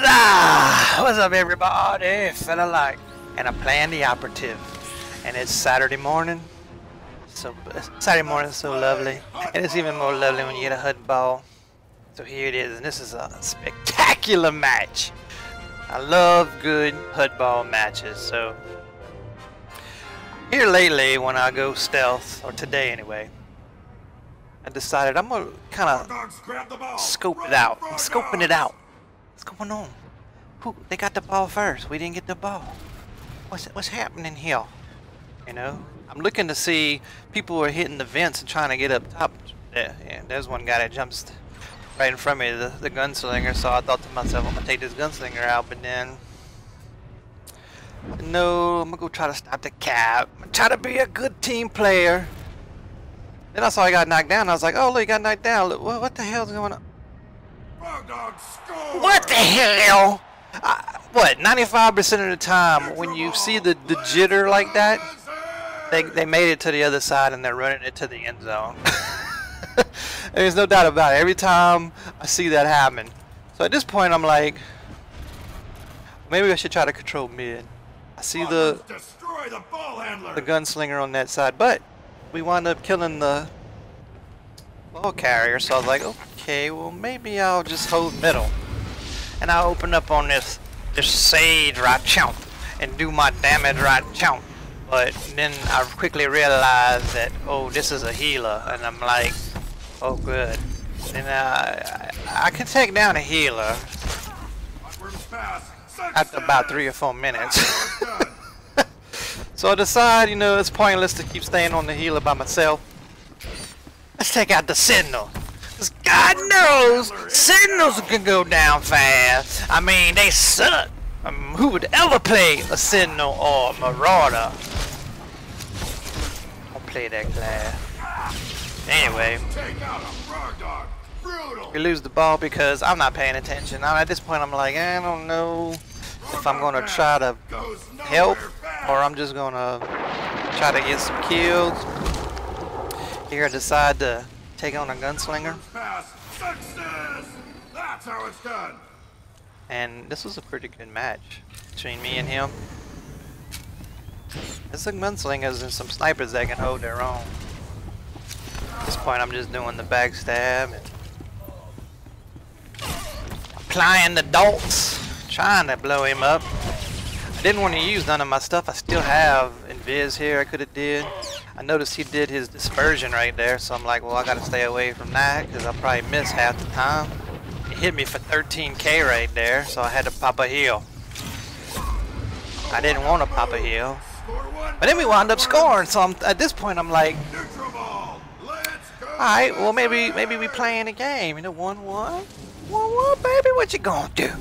What's up, everybody? Fella like, and I'm playing the Operative, and it's Saturday morning. So Saturday morning is so lovely, and it's even more lovely when you get a Huttball. So here it is, and this is a spectacular match. I love good Huttball matches. So here lately, when I go stealth, or today anyway, I decided I'm gonna kind of scope it out. I'm scoping it out. What's going on? Who? They got the ball first. We didn't get the ball. What's happening here? You know, I'm looking to see people are hitting the vents and trying to get up top. Yeah, there's one guy that jumps right in front of me, the gunslinger. So I thought to myself, I'm gonna take this gunslinger out, but then no, I'm gonna go try to stop the cap. I'm gonna try to be a good team player. Then I saw he got knocked down. I was like, oh look, he got knocked down. Look, what the hell's going on? What the hell? What, 95% of the time when you see the jitter like that, they made it to the other side and they're running it to the end zone. There's no doubt about it. Every time I see that happen. So at this point I'm like, maybe I should try to control mid. I see the gunslinger on that side, but we wound up killing the ball carrier, so I was like, okay, well maybe I'll just hold middle and I'll open up on this sage right chomp and do my damage right chomp. But then I quickly realized that, oh, this is a healer, and I'm like, oh good. And I can take down a healer after about 3 or 4 minutes. So I decide, you know, it's pointless to keep staying on the healer by myself. Let's take out the Sentinel. Because God knows, Sentinels can go down fast. I mean, they suck. Who would ever play a Sentinel or a Marauder? Don't play that class. Anyway, we lose the ball because I'm not paying attention. At this point, I'm like, I don't know if I'm going to try to help or I'm just going to try to get some kills. Here I decide to take on a gunslinger. That's how it's done. And this was a pretty good match between me and him. There's some gunslingers and some snipers that can hold their own. At this point I'm just doing the backstab and applying the darts, trying to blow him up. I didn't want to use none of my stuff. I still have invis here I could have did. I noticed he did his dispersion right there, so I'm like, well, I gotta stay away from that because I'll probably miss half the time. He hit me for 13k right there, so I had to pop a heal. I didn't want to pop a heal, but then we wound up scoring. So at this point, I'm like, all right, well, maybe we playing a game. You know, 1-1, 1-1, baby. What you gonna do?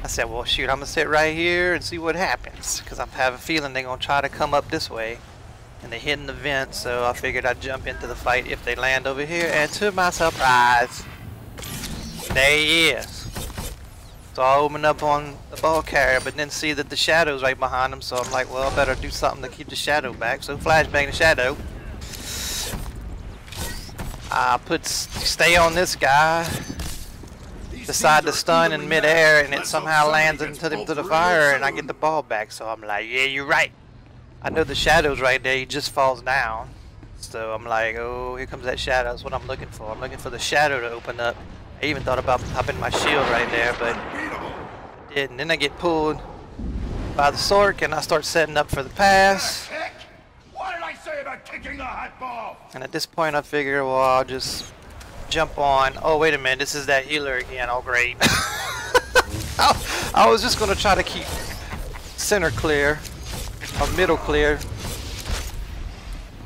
I said, well, shoot, I'm gonna sit right here and see what happens, because I have a feeling they're gonna try to come up this way. And they hit in the vent, so I figured I'd jump into the fight if they land over here, and to my surprise, there he is. So I open up on the ball carrier, but then see that the shadow's right behind him, so I'm like, well, I better do something to keep the shadow back. So flashbang the shadow. I stay on this guy, decide to stun in midair, and it somehow lands into the fire, and I get the ball back. So I'm like, yeah, you're right. I know the shadow's right there, he just falls down. So I'm like, oh, here comes that shadow. That's what I'm looking for. I'm looking for the shadow to open up. I even thought about popping my shield right there, but I didn't. Then I get pulled by the Sork and I start setting up for the pass. What did I say about kicking the Huttball? And at this point I figure, well, I'll just jump on. Oh, wait a minute, this is that healer again. Oh, great. I was just going to try to keep center clear. Or middle clear.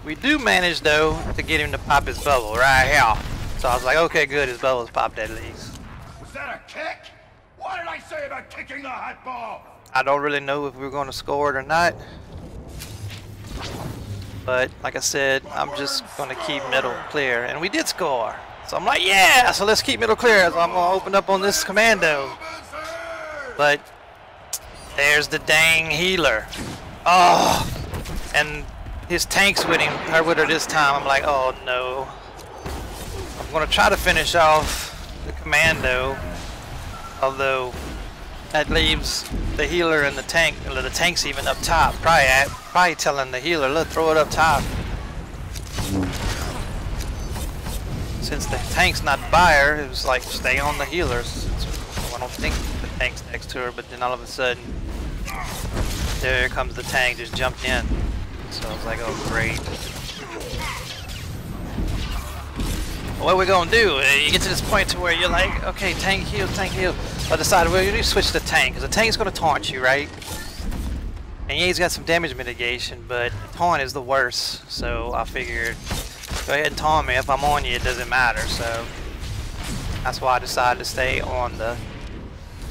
We do manage though to get him to pop his bubble right here. So I was like, okay, good, his bubble's popped at least. Was that a kick? What did I say about kicking the Huttball? I don't really know if we're going to score it or not. But like I said, I'm just going to keep middle clear. And we did score. So I'm like, yeah, so let's keep middle clear. So I'm going to open up on this commando. But there's the dang healer. Oh, and his tank's with him, or with her this time. I'm like, oh no. I'm gonna try to finish off the commando, although That leaves the healer and the tank. Or the tank's even up top. Probably telling the healer, look, throw it up top. Since the tank's not buyer, it was like stay on the healers. So I don't think the tank's next to her, but then all of a sudden, there comes the tank, just jumped in. So I was like, oh great. What we gonna do? You get to this point to where you're like, okay, tank heal, tank heal. I decided, well, you need to switch to tank, because the tank's gonna taunt you, right? And yeah, he's got some damage mitigation, but taunt is the worst. So I figured, go ahead and taunt me. If I'm on you, it doesn't matter. So that's why I decided to stay on the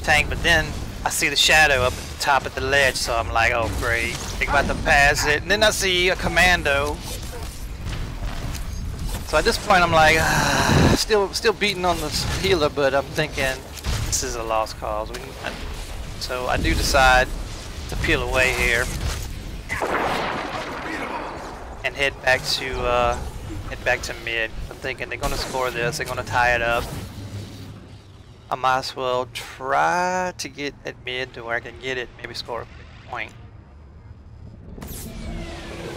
tank. But then I see the shadow up at the top of the ledge, so I'm like, oh great, think about to pass it. And then I see a commando. So at this point, I'm like, still beating on the healer, but I'm thinking this is a lost cause. So I do decide to peel away here and head back to mid. I'm thinking they're gonna score this. They're gonna tie it up. I might as well try to get at mid to where I can get it, maybe score a quick point.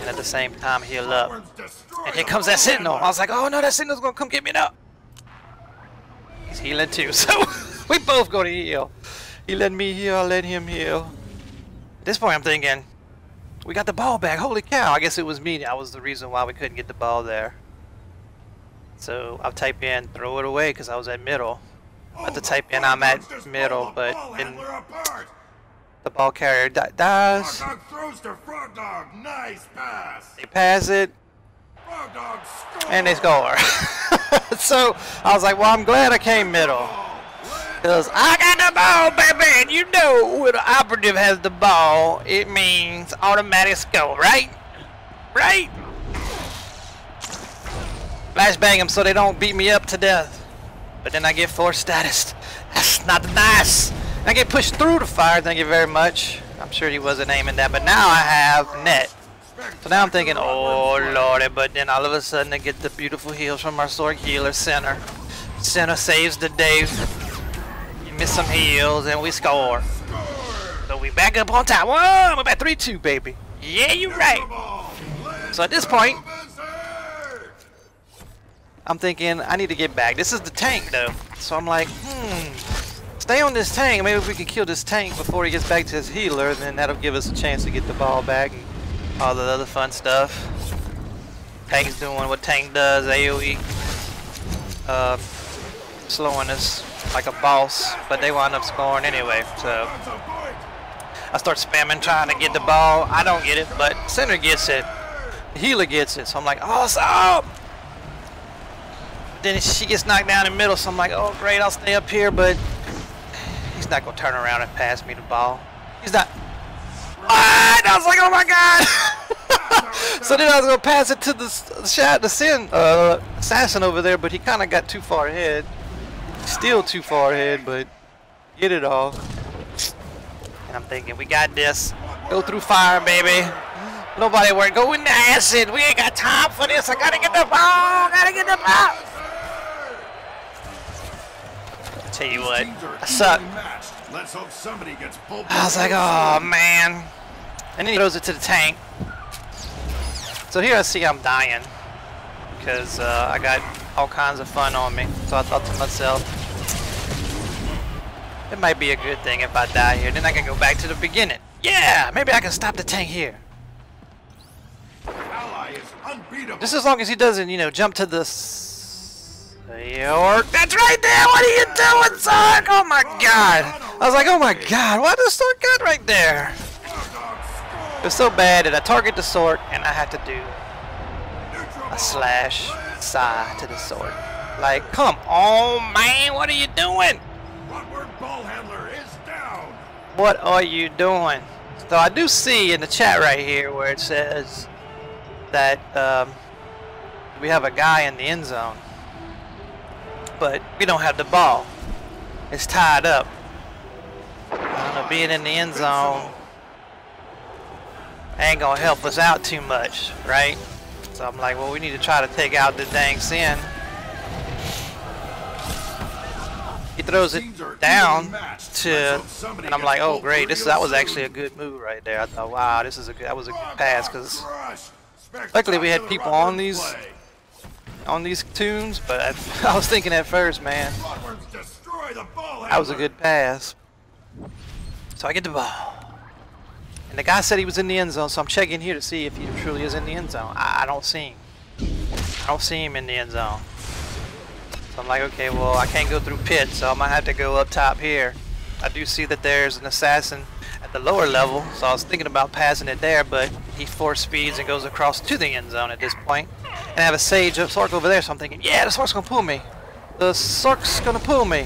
And at the same time heal up. And here comes that sentinel. I was like, oh no, that sentinel's gonna come get me now. He's healing too, so we both go to heal. He let me heal, I let him heal. At this point I'm thinking, we got the ball back, holy cow. I guess it was me, I was the reason why we couldn't get the ball there. So I'll type in, throw it away, because I was at middle. I have to type in, I'm at middle, but then the ball carrier dies. Frog Dog throws to Frog Dog. Nice pass. They pass it, Frog Dog scores. and they score. So I was like, well, I'm glad I came middle, because I got the ball, baby. And you know, when an operative has the ball, it means automatic score, right? Right? Flashbang them so they don't beat me up to death. But then I get force status. That's not nice. I get pushed through the fire, thank you very much. I'm sure he wasn't aiming that, but now I have net. So now I'm thinking, oh lordy, but then all of a sudden I get the beautiful heals from our sword healer, Center. Center saves the day. You miss some heals and we score. So we back up on top. Whoa, we're back 3-2, baby. Yeah, you're right. So at this point, I'm thinking I need to get back. This is the tank though. So I'm like, stay on this tank. Maybe if we can kill this tank before he gets back to his healer, then that'll give us a chance to get the ball back and all the other fun stuff. Tank's doing what tank does, AoE. Slowing us like a boss, but they wind up scoring anyway. So I start spamming trying to get the ball. I don't get it, but Center gets it. The healer gets it. So I'm like, awesome! Then she gets knocked down in the middle, so I'm like, oh great, I'll stay up here, but he's not gonna turn around and pass me the ball. He's not. What? I was like, oh my god! So then I was gonna pass it to the assassin over there, but he kind of got too far ahead. Still too far ahead, but get it all. And I'm thinking, we got this. Go through fire, baby. Nobody worry. Go in the acid. We ain't got time for this. I gotta get the ball. Gotta get the ball. Tell you what, I suck. Let's hope somebody gets pulled. I was like, oh man. And then he throws it to the tank. So here I see I'm dying because I got all kinds of fun on me. So I thought to myself, it might be a good thing if I die here. Then I can go back to the beginning. Yeah, maybe I can stop the tank here. Ally is unbeatable. Just as long as he doesn't, you know, jump to the York. That's right there. What are you doing, Sark? Oh my god. I was like, oh my god, why does Sork got right there? It was so bad that I target the sword and I had to do a slash side to the sword. Like, come on, man, what are you doing? One-word ball handler is down. What are you doing? So I do see in the chat right here where it says that we have a guy in the end zone, but we don't have the ball. It's tied up. I don't know, being in the end zone ain't gonna help us out too much, right? So I'm like, well, we need to try to take out the dang sin. He throws it down to, and I'm like, oh great, that was actually a good move right there. I thought, wow, that was a good pass, because luckily we had people on these tunes, but I was thinking at first, man, that was a good pass. So I get the ball. And the guy said he was in the end zone, so I'm checking here to see if he truly is in the end zone. I don't see him. I don't see him in the end zone. So I'm like, okay, well, I can't go through pit, so I might have to go up top here. I do see that there's an assassin at the lower level, so I was thinking about passing it there, but he force speeds and goes across to the end zone at this point. And I have a Sage of Sork over there, so I'm thinking, yeah, the Sork's gonna pull me. The Sork's gonna pull me.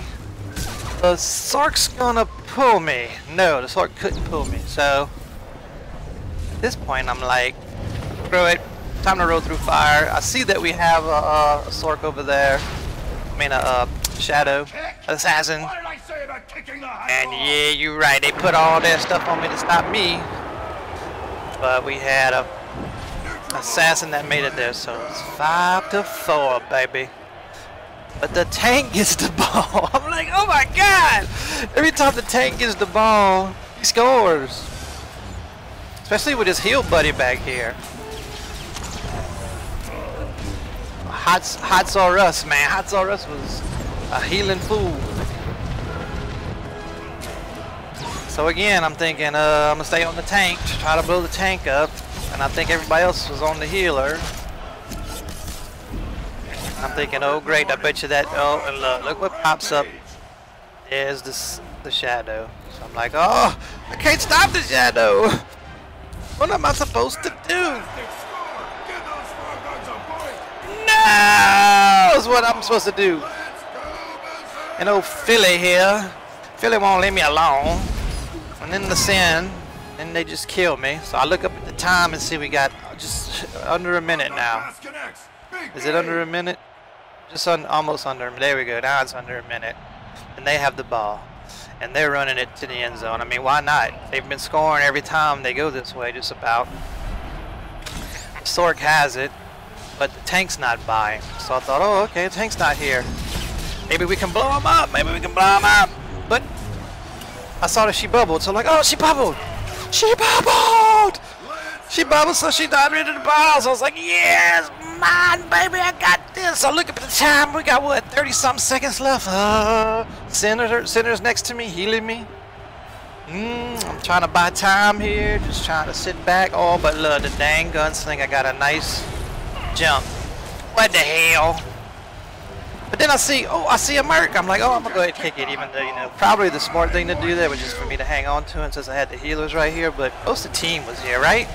The Sork's gonna pull me. No, the Sork couldn't pull me, so at this point, I'm like, screw it, time to roll through fire. I see that we have a Sork over there. I mean, a Shadow Assassin. And yeah, you're right, they put all their stuff on me to stop me. But we had a Assassin that made it there, so it's 5-4, baby. But the tank gets the ball. I'm like, oh my god! Every time the tank gets the ball, he scores. Especially with his heel buddy back here. Huttball Russ, man. Huttball Russ was a healing fool. So again, I'm thinking, I'm gonna stay on the tank, try to blow the tank up, and I think everybody else was on the healer. I'm thinking, oh great, I bet you that. Oh, and look what pops up. There's the Shadow. So I'm like, oh, I can't stop the Shadow. What am I supposed to do? No, is what I'm supposed to do. And old Philly here, Philly won't leave me alone. And then the sin, then they just kill me. So I look up at the time and see we got just under a minute now. Is it under a minute? Just almost under. There we go. Now it's under a minute, and they have the ball, and they're running it to the end zone. I mean, why not? They've been scoring every time they go this way, just about. Sork has it, but the tank's not by. So I thought, oh, okay, the tank's not here. Maybe we can blow him up. Maybe we can blow him up. But I saw that she bubbled, so I'm like, oh, she bubbled. She bubbled. She bubbled, so she dived into the ball. So I was like, yes, mine, baby, I got this. So look at the time. We got, what, 30-something seconds left? Senator's next to me, healing me. I'm trying to buy time here, just trying to sit back. Oh, but look, the dang gunslinger got a nice jump. What the hell? But then I see a Merc. I'm like, oh, I'm going to go ahead and kick it, even though, you know, probably the smart thing to do there was just for me to hang on to it since I had the healers right here. But most of the team was here, right?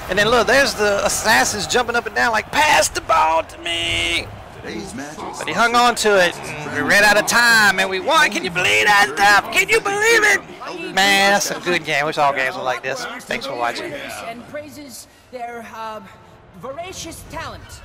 And then look, there's the assassins jumping up and down like, pass the ball to me. But he hung on to it, and we ran out of time, and we won. Can you believe that stuff? Can you believe it? Man, that's a good game. I wish all games were like this. Thanks for watching. And praises their voracious talent.